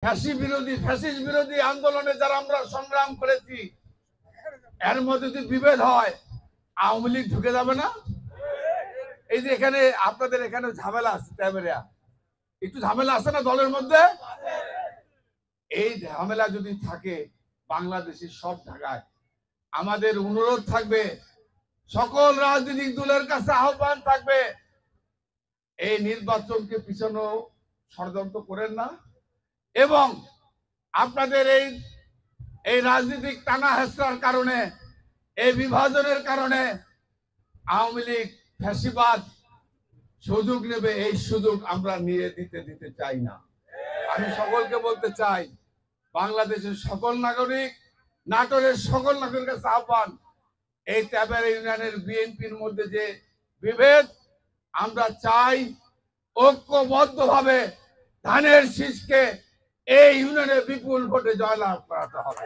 Fascist বিরোধী আন্দোলনে যারা আমরা সংগ্রাম করেছি, এর মধ্যে যদি বিভেদ হয় আওয়ামী লীগ ঢুকে যাবে না? এই যে এখানে আপনাদের এখানে ঝামেলা আছে, একটু ঝামেলা আছে না দলের মধ্যে? এই ঝামেলা যদি থাকে বাংলাদেশের সব জায়গায়, আমাদের অনুরোধ থাকবে, সকল রাজনৈতিক দলের কাছে আহ্বান থাকবে, এই নির্বাচনকে পিছনো ষড়যন্ত্র করেন না। এবং আপনাদের এই রাজনৈতিক টানা হেঁচড়ার কারণে, এই বিভাজনের কারণে আওয়ামী লীগ ফ্যাসিবাদ সুযোগ নেবে, এই সুযোগ আমরা নিয়ে দিতে চাই না। আমি সকলকে বলতে চাই, বাংলাদেশের সকল নাগরিক, নাটোরের সকল নাগরিকের কাছে আহ্বান, এই ট্যাবের ইউনিয়নের বিএনপির মধ্যে যে বিভেদ, আমরা চাই ঐক্যবদ্ধভাবে ধানের শীষকে এই ইউনিয়নে বিপুল ভোটে জয়লাভ করাতে হবে।